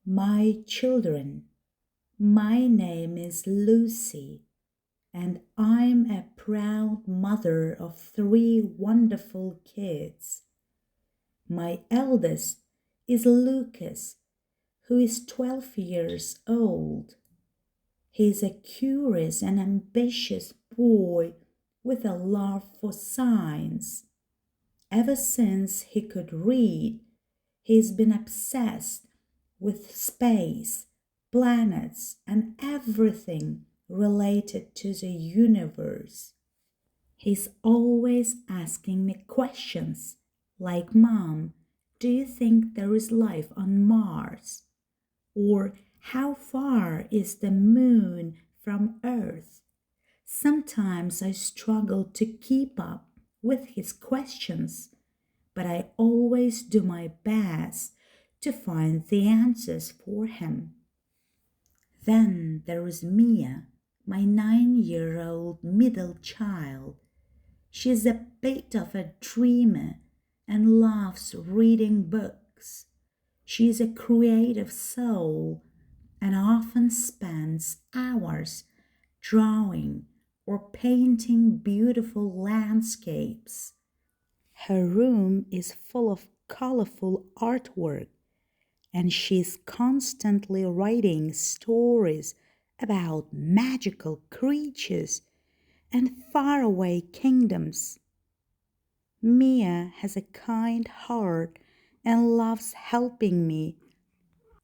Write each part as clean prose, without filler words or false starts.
My children, my name is Lucy, and I'm a proud mother of 3 wonderful kids. My eldest is Lucas, who is 12 years old. He's a curious and ambitious boy with a love for science. Ever since he could read, he's been obsessed with space, planets, and everything related to the universe. He's always asking me questions like, Mom, do you think there is life on Mars? Or how far is the moon from Earth? Sometimes I struggle to keep up with his questions, but I always do my best to find the answers for him. Then there is Mia, my 9-year-old middle child. She's a bit of a dreamer and loves reading books. She is a creative soul and often spends hours drawing or painting beautiful landscapes. Her room is full of colorful artwork, and she's constantly writing stories about magical creatures and faraway kingdoms. Mia has a kind heart and loves helping me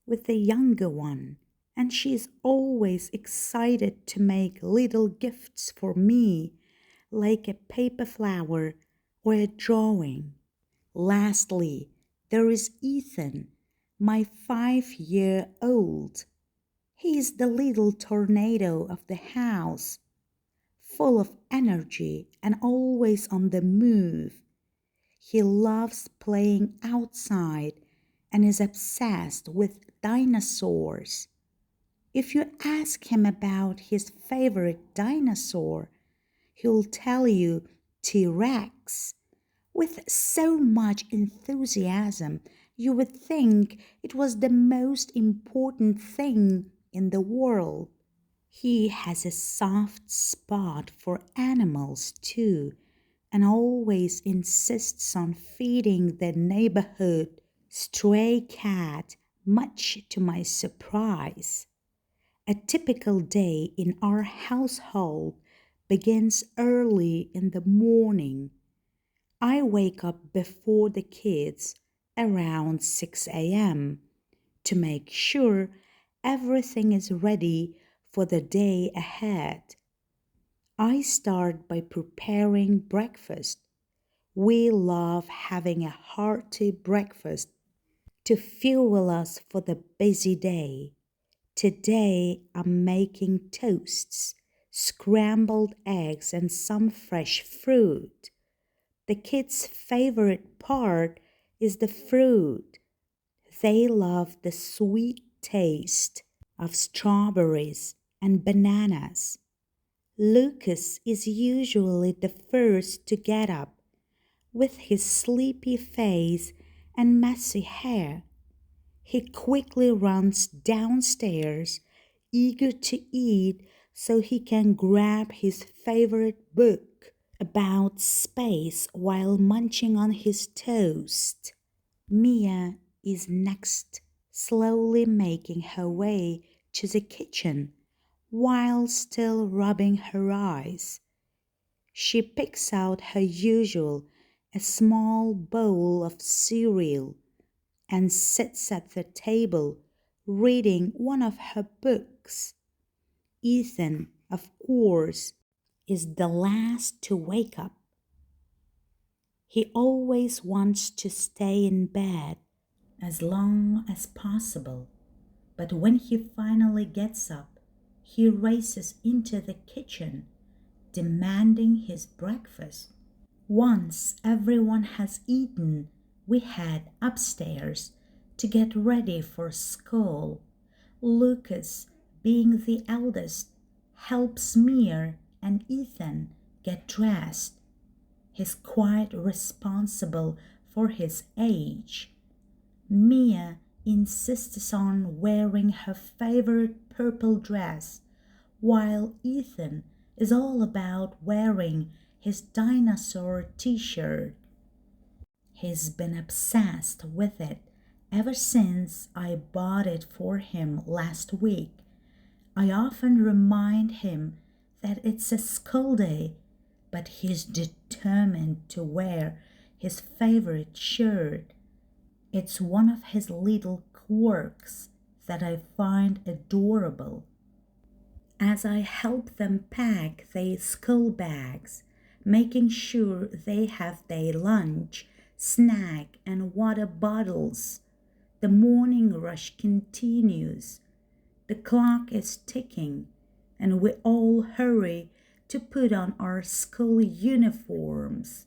with the younger one, and she is always excited to make little gifts for me, like a paper flower or a drawing. Lastly, there is Ethan, my 5-year-old. He is the little tornado of the house, full of energy and always on the move. He loves playing outside and is obsessed with dinosaurs. If you ask him about his favorite dinosaur, he'll tell you T-Rex with so much enthusiasm you would think it was the most important thing in the world. He has a soft spot for animals too, and always insists on feeding the neighborhood stray cat, much to my surprise. A typical day in our household begins early in the morning. I wake up before the kids around 6 a.m. to make sure everything is ready for the day ahead. I start by preparing breakfast. We love having a hearty breakfast to fuel us for the busy day. Today I'm making toasts, scrambled eggs, and some fresh fruit. The kids' favorite part is the fruit. They love the sweet taste of strawberries and bananas. Lucas is usually the first to get up with his sleepy face and messy hair. He quickly runs downstairs, eager to eat so he can grab his favorite book about space while munching on his toast. Mia is next, slowly making her way to the kitchen while still rubbing her eyes. She picks out her usual, a small bowl of cereal, and sits at the table reading one of her books. Ethan, of course, is the last to wake up. He always wants to stay in bed as long as possible, but when he finally gets up, he races into the kitchen, demanding his breakfast. Once everyone has eaten, we head upstairs to get ready for school. Lucas, being the eldest, helps Mia and Ethan get dressed. He's quite responsible for his age. Mia insists on wearing her favorite purple dress, while Ethan is all about wearing his dinosaur t shirt. He's been obsessed with it ever since I bought it for him last week. I often remind him that it's a school day, but he's determined to wear his favorite shirt. It's one of his little quirks that I find adorable. As I help them pack their school bags, making sure they have their lunch, snack, and water bottles, the morning rush continues. The clock is ticking, and we all hurry to put on our school uniforms.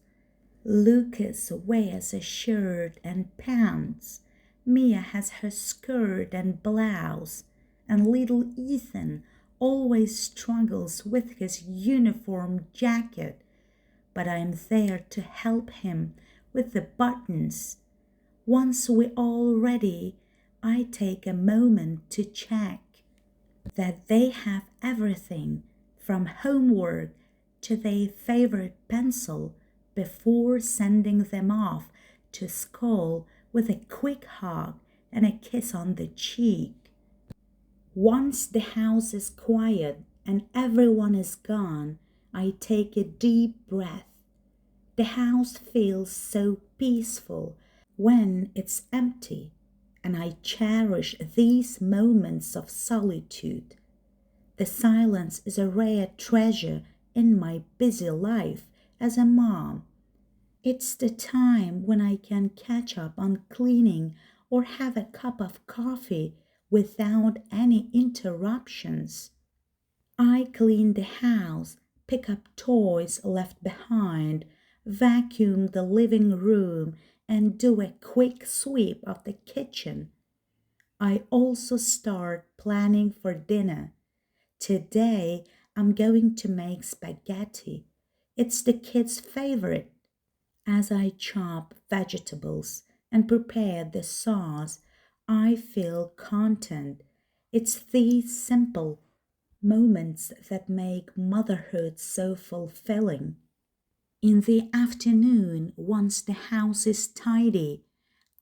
Lucas wears a shirt and pants. Mia has her skirt and blouse, and little Ethan always struggles with his uniform jacket, but I'm there to help him with the buttons. Once we're all ready, I take a moment to check that they have everything from homework to their favorite pencil before sending them off to school with a quick hug and a kiss on the cheek. Once the house is quiet and everyone is gone, I take a deep breath. The house feels so peaceful when it's empty, and I cherish these moments of solitude. The silence is a rare treasure in my busy life as a mom. It's the time when I can catch up on cleaning or have a cup of coffee without any interruptions. I clean the house, pick up toys left behind, vacuum the living room, and do a quick sweep of the kitchen. I also start planning for dinner. Today, I'm going to make spaghetti. It's the kids' favorite. As I chop vegetables and prepare the sauce, I feel content. It's these simple moments that make motherhood so fulfilling. In the afternoon, once the house is tidy,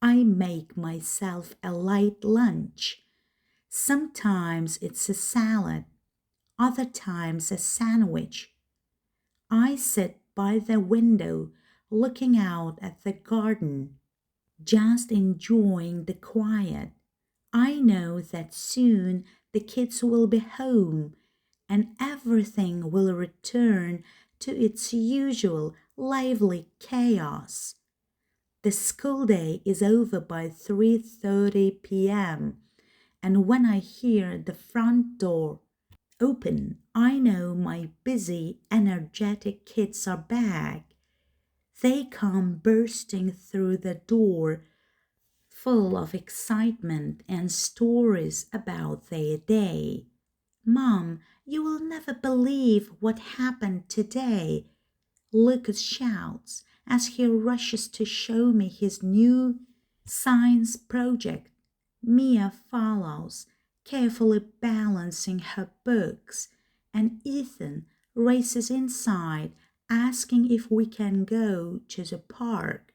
I make myself a light lunch. Sometimes it's a salad, other times a sandwich. I sit by the window looking out at the garden, just enjoying the quiet. I know that soon the kids will be home and everything will return to its usual lively chaos. The school day is over by 3:30 p.m. and when I hear the front door open, I know my busy, energetic kids are back. They come bursting through the door, full of excitement and stories about their day. Mom, you will never believe what happened today, Lucas shouts as he rushes to show me his new science project. Mia follows, carefully balancing her books, and Ethan races inside, asking if we can go to the park.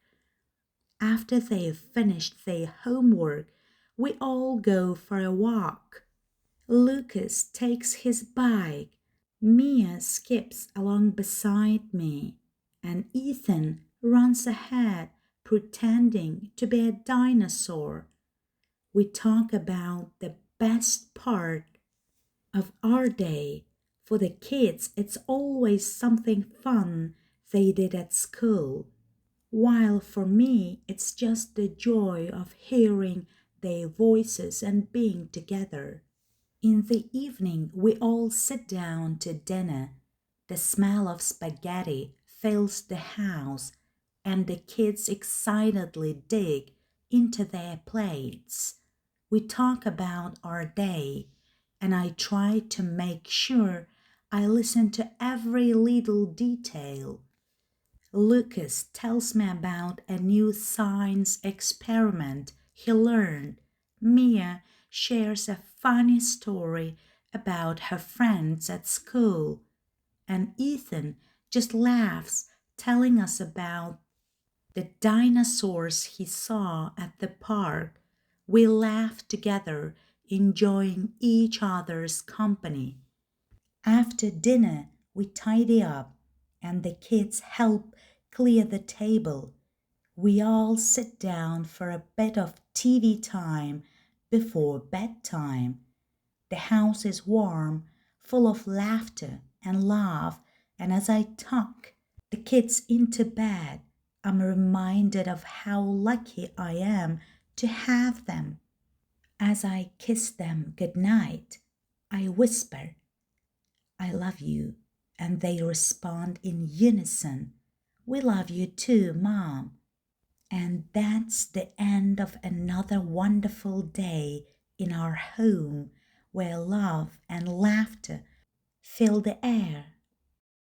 After they've finished their homework, we all go for a walk. Lucas takes his bike, Mia skips along beside me, and Ethan runs ahead, pretending to be a dinosaur. We talk about the best part of our day. For the kids, it's always something fun they did at school, while for me, it's just the joy of hearing their voices and being together. In the evening, we all sit down to dinner. The smell of spaghetti fills the house, and the kids excitedly dig into their plates. We talk about our day, and I try to make sure I listen to every little detail. Lucas tells me about a new science experiment he learned, Mia shares a funny story about her friends at school, and Ethan just laughs, telling us about the dinosaurs he saw at the park. We laugh together, enjoying each other's company. After dinner, we tidy up, and the kids help clear the table. We all sit down for a bit of TV time before bedtime. The house is warm, full of laughter and love, and as I tuck the kids into bed, I'm reminded of how lucky I am to have them. As I kiss them good night, I whisper, I love you, and they respond in unison, we love you too, Mom. And that's the end of another wonderful day in our home where love and laughter fill the air.